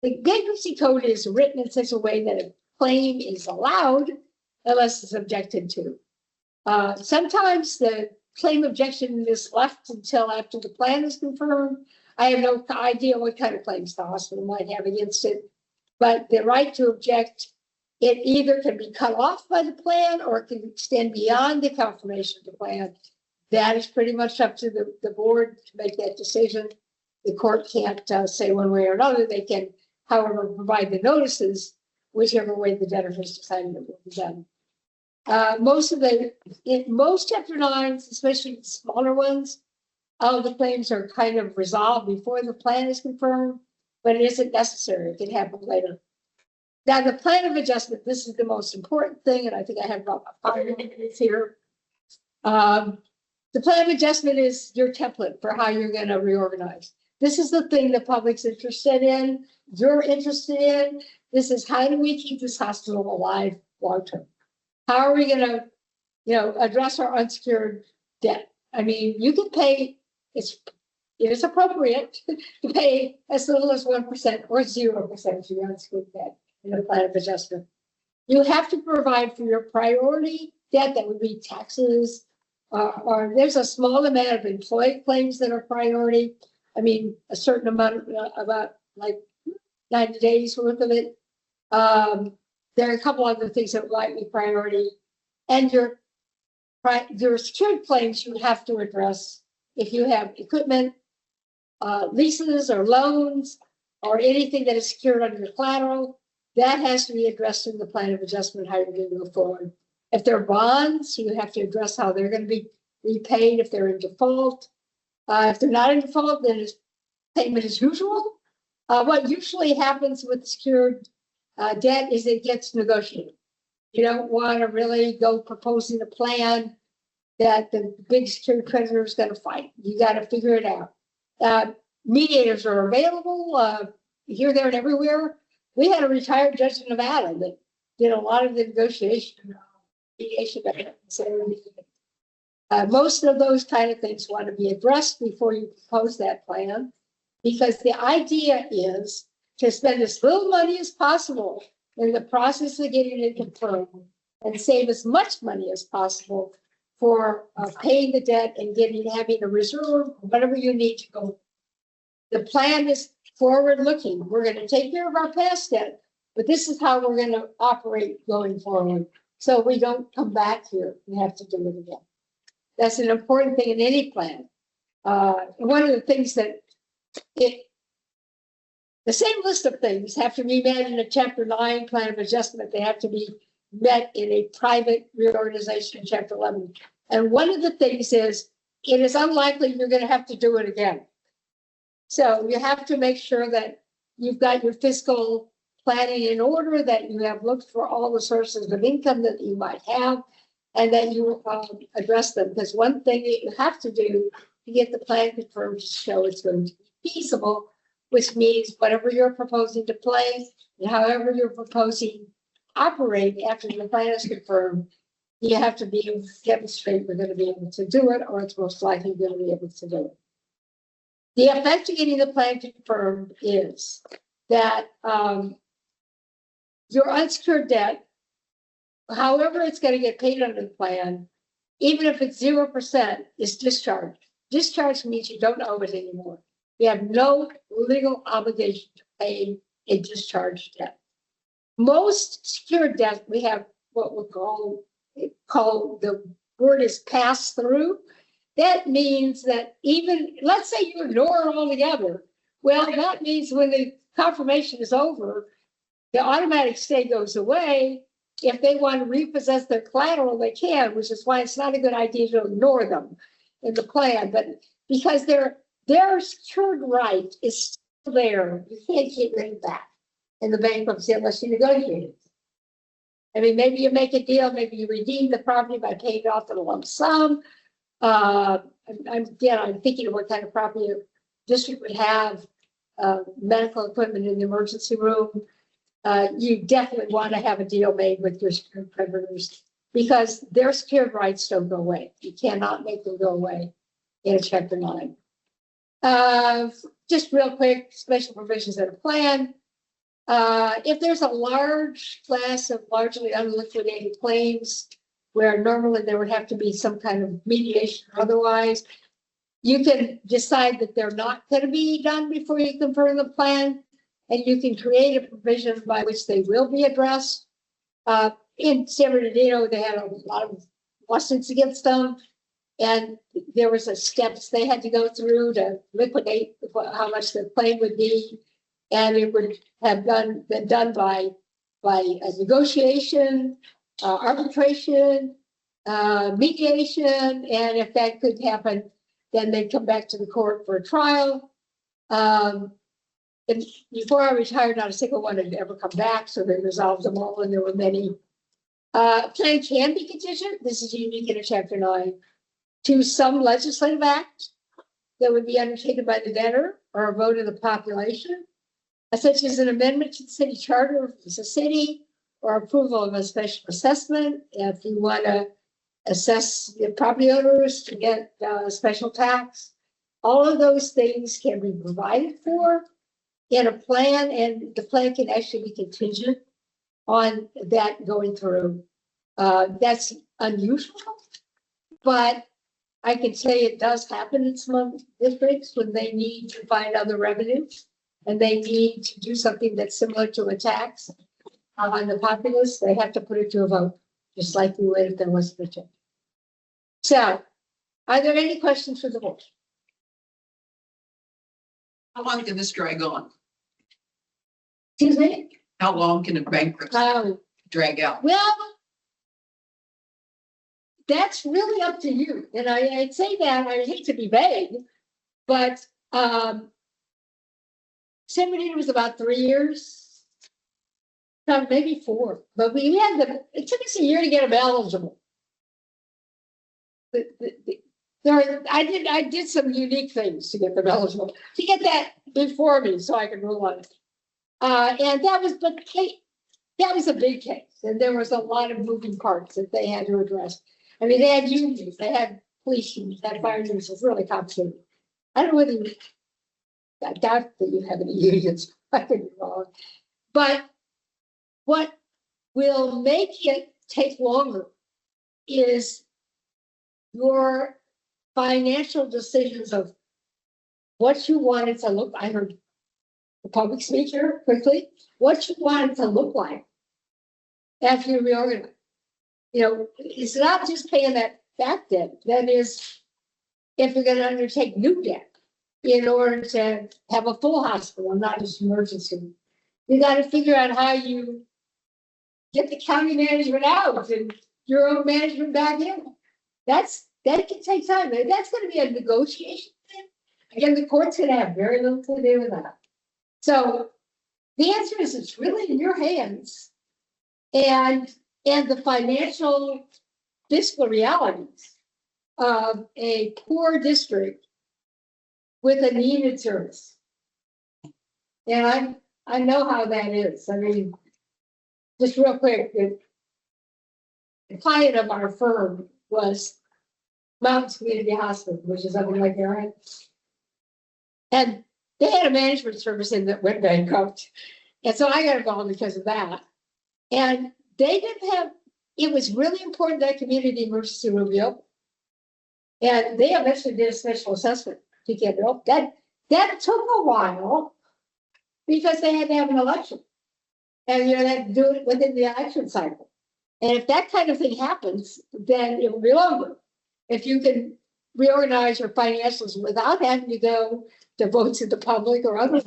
The bankruptcy code is written in such a way that a claim is allowed unless it's objected to. Sometimes the claim objection is left until after the plan is confirmed. I have no idea what kind of claims the hospital might have against it. But the right to object, it either can be cut off by the plan or it can extend beyond the confirmation of the plan. That is pretty much up to the board to make that decision. The court can't say one way or another. They can, however, provide the notices, whichever way the debtor has decided it will be done. In most Chapter 9s, especially the smaller ones, all the claims are kind of resolved before the plan is confirmed. But it isn't necessary. It can happen later. Now, the plan of adjustment, this is the most important thing, and I think I have about 5 minutes here. The plan of adjustment is your template for how you're going to reorganize. this is the thing the public's interested in, you're interested in. This is how do we keep this hospital alive long-term? How are we gonna, address our unsecured debt? I mean, you can pay, it is appropriate to pay as little as 1% or 0% of your unsecured debt in the plan of adjustment. You have to provide for your priority debt, that would be taxes, or there's a small amount of employee claims that are priority. I mean, a certain amount, about like 90 days worth of it. There are a couple other things that might be priority. And your secured claims you have to address if you have equipment, leases or loans, or anything that is secured under your collateral. That has to be addressed in the plan of adjustment, how you're going to go forward. If they're bonds, you have to address how they're going to be repaid if they're in default. If they're not in default, then it's payment as usual. What usually happens with secured debt is it gets negotiated. You don't want to really go proposing a plan that the big secured creditor is going to fight. You got to figure it out. Mediators are available here, there, and everywhere. We had a retired judge in Nevada that did a lot of the negotiation, mediation. Most of those kind of things want to be addressed before you propose that plan, because the idea is to spend as little money as possible in the process of getting it confirmed and save as much money as possible for paying the debt and having a reserve, whatever you need to go. The plan is forward-looking. We're going to take care of our past debt, but this is how we're going to operate going forward, so we don't come back here and have to do it again. That's an important thing in any plan. One of the things that the same list of things have to be met in a Chapter 9 plan of adjustment. They have to be met in a private reorganization in Chapter 11. And one of the things is it is unlikely you're going to have to do it again. So you have to make sure that you've got your fiscal planning in order, that you have looked for all the sources of income that you might have, and that you address them. Because one thing that you have to do to get the plan confirmed to show it's going to be feasible, which means whatever you're proposing to play and however you're proposing to operate after the plan is confirmed, you have to be able to demonstrate we're going to be able to do it, or it's most likely going to be able to do it. The effect of getting the plan confirmed is that your unsecured debt, however it's going to get paid under the plan, even if it's 0%, is discharged. Discharge means you don't owe it anymore. You have no legal obligation to pay a discharged debt. Most secured debt, we have what we call the word is pass through. That means that even, let's say you ignore it altogether. Well, that means when the confirmation is over, the automatic stay goes away. If they want to repossess their collateral, they can, which is why it's not a good idea to ignore them in the plan. But because their secured right is still there, you can't get rid of that in the bankruptcy unless you negotiate it. I mean, maybe you make a deal, maybe you redeem the property by paying it off in a lump sum. I'm thinking of what kind of property a district would have, medical equipment in the emergency room. You definitely want to have a deal made with your secured creditors because their secured rights don't go away. You cannot make them go away in a Chapter 9. Just real quick, special provisions in a plan. If there's a large class of largely unliquidated claims, where normally there would have to be some kind of mediation or otherwise, you can decide that they're not going to be done before you confirm the plan, and you can create a provision by which they will be addressed. In San Bernardino, they had a lot of lawsuits against them, and there was a steps they had to go through to liquidate how much the claim would be, and it would have been done by a negotiation, arbitration, mediation, and if that could happen, then they'd come back to the court for a trial. And before I retired, not a single one had ever come back, so they resolved them all, and there were many. Plan can be contingent, this is unique in a Chapter 9, to some legislative act that would be undertaken by the debtor or a vote of the population, such as an amendment to the city charter of the city or approval of a special assessment. If you want to assess the property owners to get a special tax, all of those things can be provided for in a plan, and the plan can actually be contingent on that going through. That's unusual, but I can say it does happen in some districts when they need to find other revenues and they need to do something that's similar to a tax on the populace. They have to put it to a vote, just like we would if there was a change. So, are there any questions for the board? How long can this drag on? Excuse me? How long can a bankruptcy drag out? Well, that's really up to you. And I'd say that, I hate to be vague, but San Benito was about 3 years, no, maybe 4, but we had it took us a year to get them eligible. I did some unique things to get them eligible, to get that before me so I could rule on it. And that was a big case, and there was a lot of moving parts that they had to address. I mean, they had unions, they had police unions, they had fire unions. It's really complicated. I don't know whether I doubt that you have any unions. I could be wrong. But what will make it take longer is your financial decisions of what you want it to look. I heard the public speaker quickly. What you want it to look like after you reorganize. You know, it's not just paying that back debt. That is, if you're going to undertake new debt in order to have a full hospital, not just emergency, you got to figure out how you get the county management out and your own management back in. That can take time. That's going to be a negotiation thing. Again, the court's going to have very little to do with that. So the answer is it's really in your hands. And the financial fiscal realities of a poor district with a needed service. And I know how that is. I mean, just real quick, the client of our firm was Mountain Community Hospital, which is up in Lake Erin. And they had a management service in that went bankrupt. And so I got involved because of that. And they didn't have, it was really important that community emergency room be open. And they eventually did a special assessment to get it open. That took a while because they had to have an election. And they had to do it within the election cycle. And if that kind of thing happens, then it will be longer. If you can reorganize your financials without having to go to votes in the public or other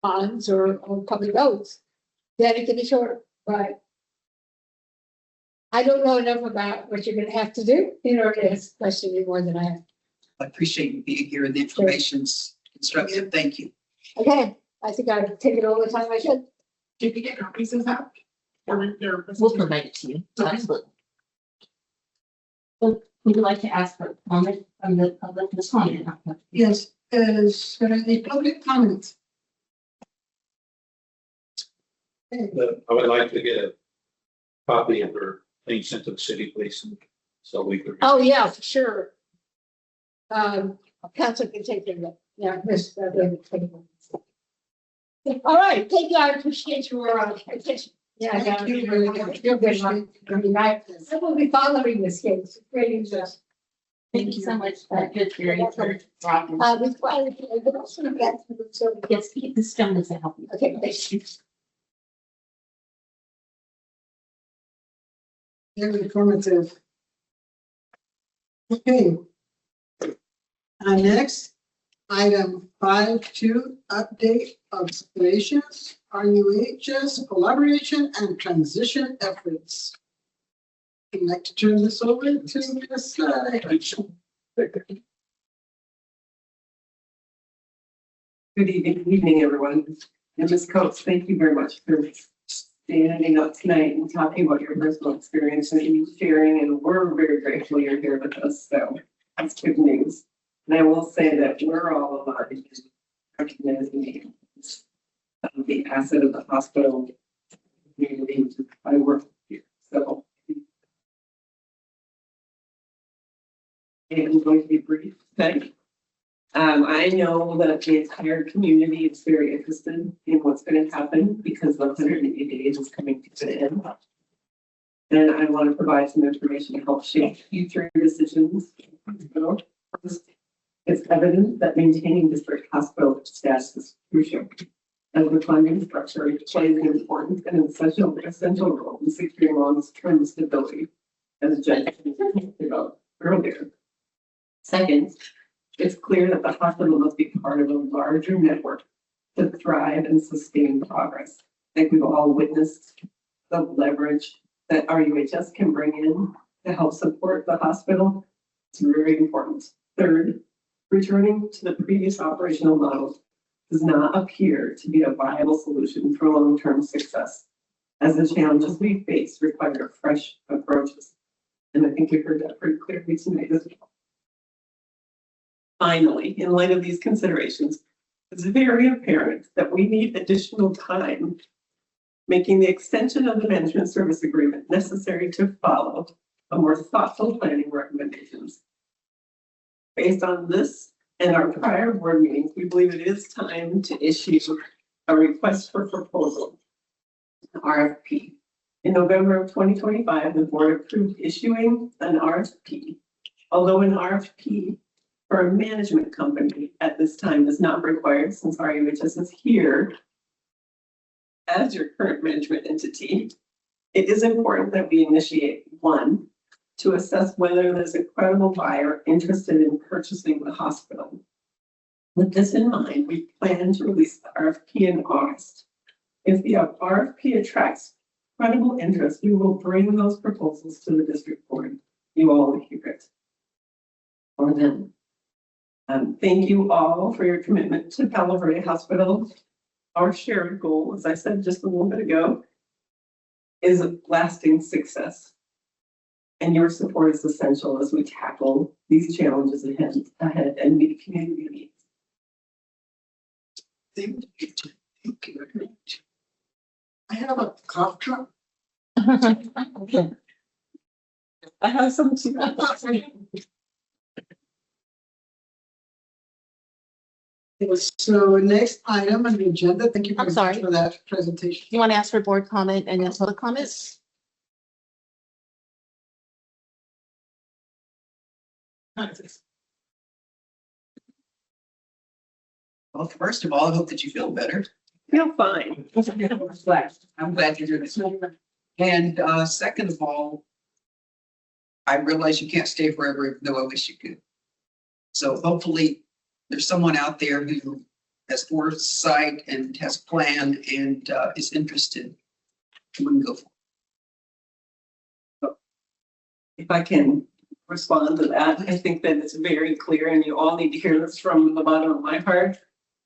bonds or public votes, then it can be shorter. But I don't know enough about what you're going to have to do in order to ask questions any more than I have. I appreciate you being here and the information's constructive. Thank you. Okay, I think I've taken all the time I should. Did you get copies of that? We'll provide it to you. Absolutely. So would you like to ask for a comment from the public? This one. Yes, is there any public comment? Okay. I would like to get a copy of her thing sent to the city, please, so we could. Oh, yeah, for sure. Council can take care of it. Yeah, Miss. All right, thank you. I appreciate your attention. Yeah, Thank you very much. You're good. I will be following this case. Great interest. Thank you so much. Good theory. Yes, this gentleman to help you. Okay, thank you. Very informative. Okay. Next, item 5.2, update of operations, RUHS, collaboration and transition efforts. I'd like to turn this over to Ms. Rachel. Good evening, everyone. And Ms. Coates, thank you very much for standing up tonight and talking about your personal experience and sharing. And we're very grateful you're here with us. So that's good news. And I will say that we're all about recognizing the asset of the hospital community. I work here, so. I'm going to be brief today. I know that the entire community is very interested in what's going to happen because the 180 days is coming to an end. And I want to provide some information to help shape future decisions. It's evident that maintaining district hospital status is crucial. As the funding structure plays an important and essential role in securing long-term stability, as Jen talked about earlier. Second, it's clear that the hospital must be part of a larger network to thrive and sustain progress. I think we've all witnessed the leverage that RUHS can bring in to help support the hospital. It's very important. Third, returning to the previous operational model does not appear to be a viable solution for long-term success, as the challenges we face require fresh approaches. And I think we heard that pretty clearly tonight as well. Finally, in light of these considerations, it's very apparent that we need additional time, making the extension of the management service agreement necessary to follow a more thoughtful planning recommendations. Based on this and our prior board meetings, we believe it is time to issue a request for proposal, RFP. In November of 2025, the board approved issuing an RFP, although an RFP for a management company at this time is not required since RUHS is here as your current management entity. It is important that we initiate one to assess whether there's a credible buyer interested in purchasing the hospital. With this in mind, we plan to release the RFP in August. If the RFP attracts credible interest, we will bring those proposals to the district board. You all will hear it. Or then. Thank you all for your commitment to Palo Verde Hospital. Our shared goal, as I said just a little bit ago, is lasting success. And your support is essential as we tackle these challenges ahead and meet community needs. Thank you very much. I have a cough drop. I have some too. So next item on the agenda, thank you very I'm sorry. much for that presentation. You want to ask for board comment and then public comments? Well, first of all, I hope that you feel better. Feel fine. I'm glad you're doing this. And second of all, I realize you can't stay forever, even though I wish you could. So hopefully there's someone out there who has foresight and has planned and is interested. We can go for it. If I can respond to that, I think that it's very clear, and you all need to hear this from the bottom of my heart.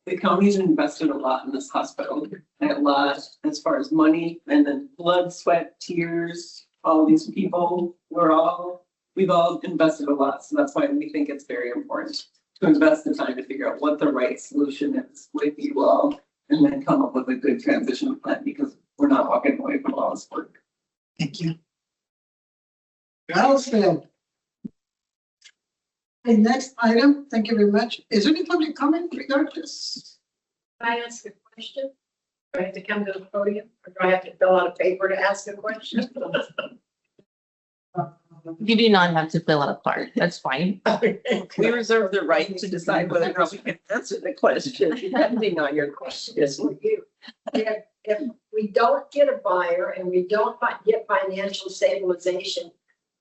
The county's invested a lot in this hospital, a lot as far as money, and then blood, sweat, tears, all these people, we've all invested a lot. So that's why we think it's very important to invest the time to figure out what the right solution is with you all, and then come up with a good transition plan, because we're not walking away from all this work. Thank you. Well said. Okay, next item, thank you very much. Is there any public comment regarding this? Can I ask a question? Do I have to come to the podium, or do I have to fill out a paper to ask a question? You do not have to fill out a card. That's fine. We reserve the right to decide whether or not we can answer the question, depending on your question. Yes, we do. If we don't get a buyer and we don't get financial stabilization,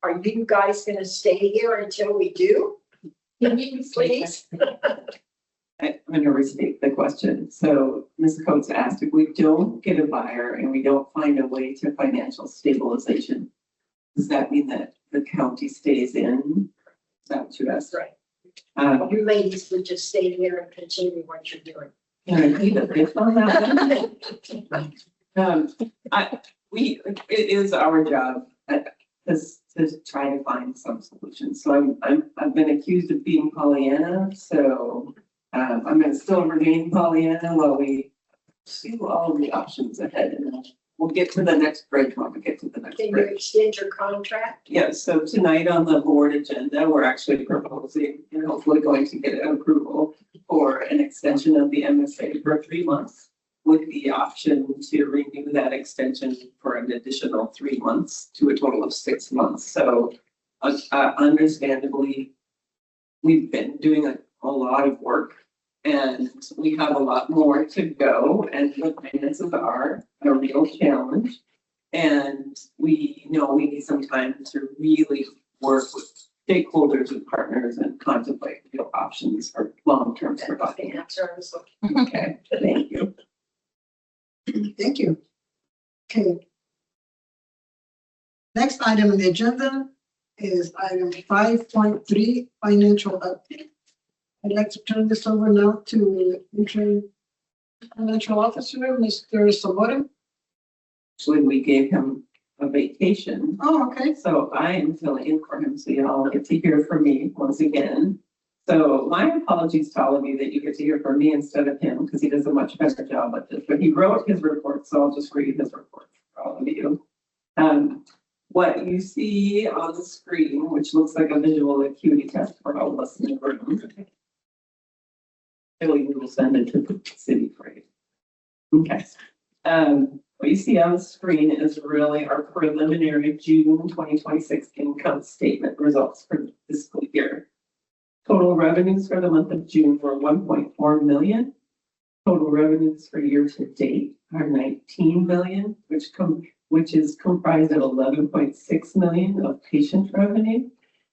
are you guys gonna stay here until we do? Can you please? I'm going to restate the question. So Ms. Coates asked, if we don't get a buyer and we don't find a way to financial stabilization, does that mean that the county stays in? Is that what you asked? Right. You ladies would just stay here and continue what you're doing. Can I keep it based on that? It is our job to try to find some solution. So I've been accused of being Pollyanna, so I'm gonna still remain Pollyanna while we see all the options ahead, and we'll get to the next bridge when we get to the next Can you bridge. extend your contract? Yeah, so tonight on the board agenda, we're actually proposing and hopefully going to get an approval for an extension of the MSA for 3 months, with the option to renew that extension for an additional 3 months to a total of 6 months. So understandably, we've been doing a lot of work and we have a lot more to go, and the finances are a real challenge. And we know we need some time to really work with stakeholders and partners and contemplate real options for long-term That's the survival. answer I was looking. Okay, thank you. Thank you. Okay. Next item on the agenda is item 5.3, financial update. I'd like to turn this over now to interim financial officer, Mr. Zamora. Actually, we gave him a vacation, Oh, okay. so I am filling in for him, so y'all get to hear from me once again. So my apologies to all of you that you get to hear from me instead of him, because he does a much better job at this, but he wrote his report, so I'll just read his report for all of you. What you see on the screen, which looks like a visual acuity test for all of us in the room. Billy, we will send it to the city for you. Okay. What you see on the screen is really our preliminary June 2026 income statement results for the fiscal year. Total revenues for the month of June were 1.4 million. Total revenues for year to date are 19 million, which is comprised of 11.6 million of patient revenue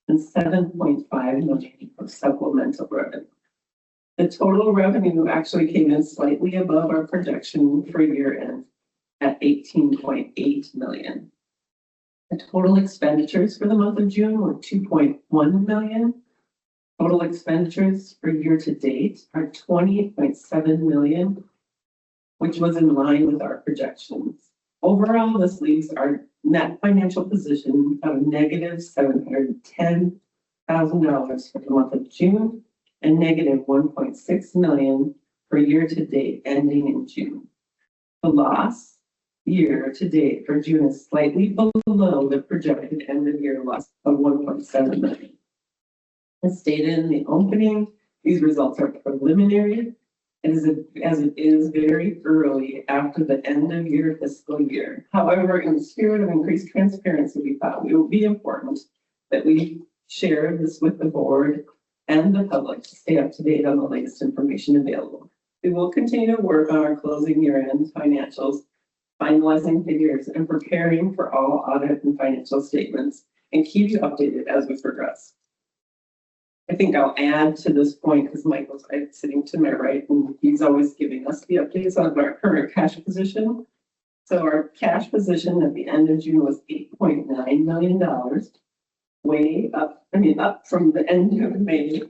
and 7.5 million of supplemental revenue. The total revenue actually came in slightly above our projection for year end at 18.8 million. The total expenditures for the month of June were 2.1 million. Total expenditures for year to date are 20.7 million, which was in line with our projections. Overall, this leaves our net financial position of negative $710,000 for the month of June and negative 1.6 million for year to date ending in June. The loss year to date for June is slightly below the projected end of year loss of 1.7 million. As stated in the opening, these results are preliminary as it is very early after the end of year fiscal year. However, in the spirit of increased transparency, we thought it would be important that we share this with the board and the public to stay up to date on the latest information available. We will continue to work on our closing year-end financials, finalizing figures, and preparing for all audit and financial statements, and keep you updated as we progress. I think I'll add to this point because Michael's sitting to my right, and he's always giving us the updates on our current cash position. So our cash position at the end of June was $8.9 million, way up, up from the end of May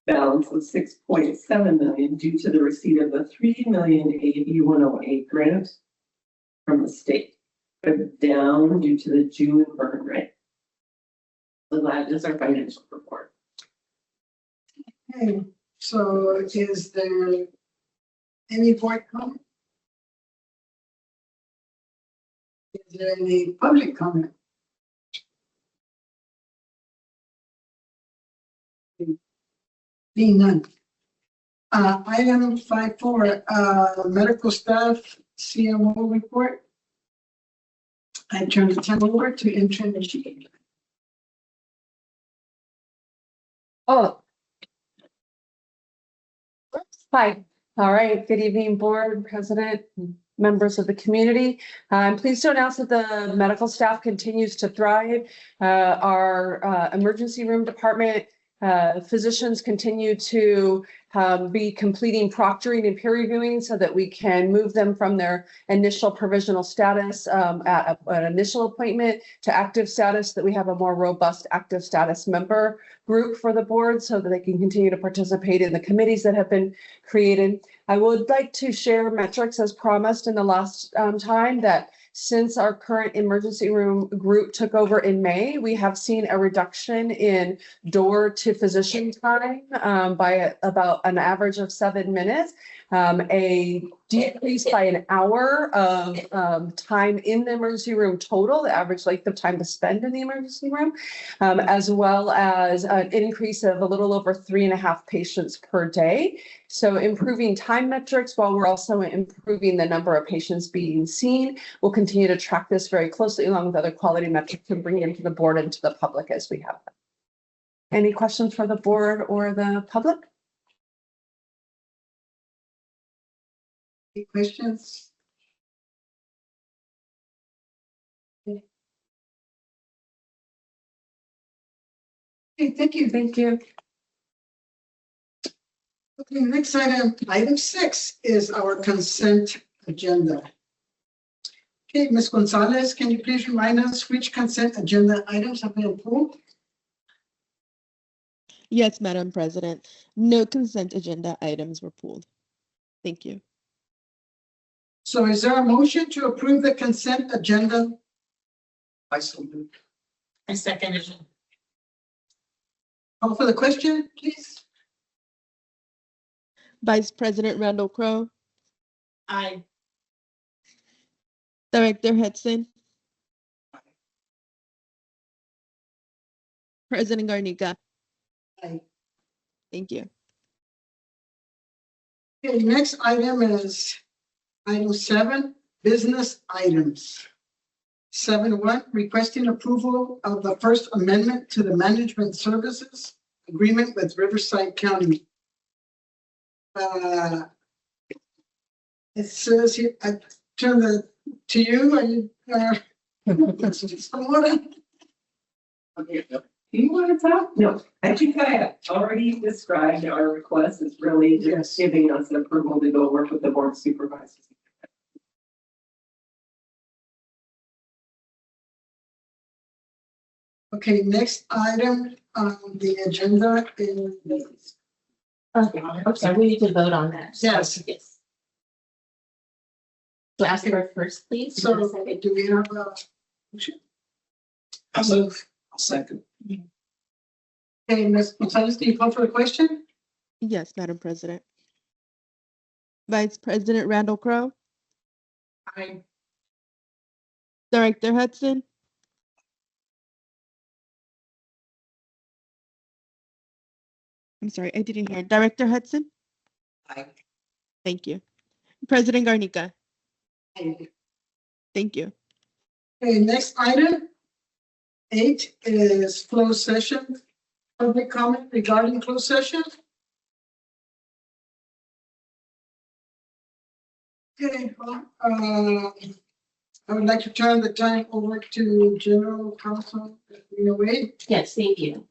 balance of 6.7 million due to the receipt of the 3 million AB 108 grant from the state, but down due to the June burn rate. So that is our financial report. Okay, so is there any board comment? Is there any public comment? Being none. Item 5.4, medical staff CMO report. I turn the time over to interim. Oh. Hi. All right. Good evening, board, president, members of the community. I'm pleased to announce that the medical staff continues to thrive. Our emergency room department physicians continue to be completing proctoring and peer reviewing so that we can move them from their initial provisional status at an initial appointment to active status, that we have a more robust active status member group for the board so that they can continue to participate in the committees that have been created. I would like to share metrics as promised in the last time that Since our current emergency room group took over in May, we have seen a reduction in door to physician time by about an average of 7 minutes, a decrease by an hour of time in the emergency room total, the average length of time to spend in the emergency room, as well as an increase of a little over 3.5 patients per day. So improving time metrics while we're also improving the number of patients being seen. We'll continue to track this very closely along with other quality metrics and bring it into the board and to the public as we have them. Any questions for the board or the public? Any questions? Okay, thank you. Thank you. Okay, next item 6 is our consent agenda. Okay, Ms. Gonzalez, can you please remind us which consent agenda items have been approved? Yes, Madam President. No consent agenda items were pulled. Thank you. So is there a motion to approve the consent agenda? I so move. I second it. Call for the question, please. Vice President Randall Crowe, Aye. Director Hudson, President Garnica. Aye. Thank you. Okay, next item is item 7, business items. 7.1, requesting approval of the First Amendment to the Management Services Agreement with Riverside County. It says here, I turn it to you, and someone. Do you want to talk? No, I think I have already described our request is really just giving us approval to go work with the board of supervisors. Okay, next item on the agenda is. Okay, I'm sorry, we need to vote on that. Yes. Yes. So ask her first, please. So do we have a motion? I'll move. I'll second. Okay, Ms. Gonzalez, do you call for the question? Yes, Madam President. Vice President Randall Crowe, Aye. Director Hudson, I'm sorry, I didn't hear. Director Hudson? Aye. Thank you. President Garnica? Aye. Thank you. Okay, next item 8 is closed session. Public comment regarding closed session. Okay, well, I would like to turn the time over to General Counsel, Wade. Yes, thank you.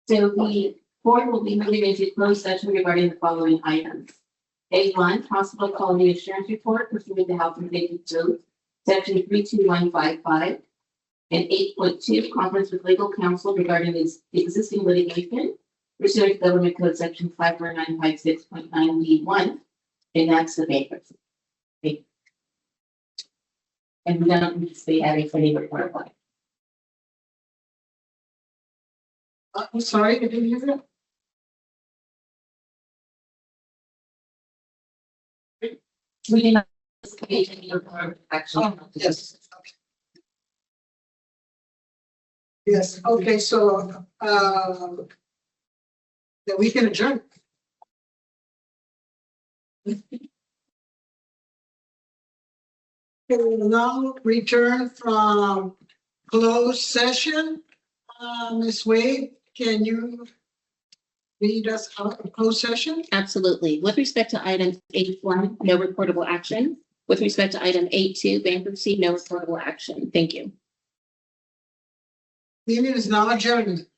So the board will be moving into closed session regarding the following items. A1, hospital quality assurance report pursuant to Health and Safety Code, section 32155. And 8.2, conference with legal counsel regarding the existing litigation pursuant to Government Code section 54956.9B1, and that's the bankruptcy. Okay. And we don't anticipate having any report. I'm sorry, I didn't hear that. We did not anticipate any report action. Oh, yes. Yes, okay, so, then we can adjourn. Okay, we will now return from closed session. Ms. Wade, can you read us out of closed session? Absolutely. With respect to item 8.1, no reportable action. With respect to item 8.2, bankruptcy, no reportable action. Thank you. Meeting is now adjourned.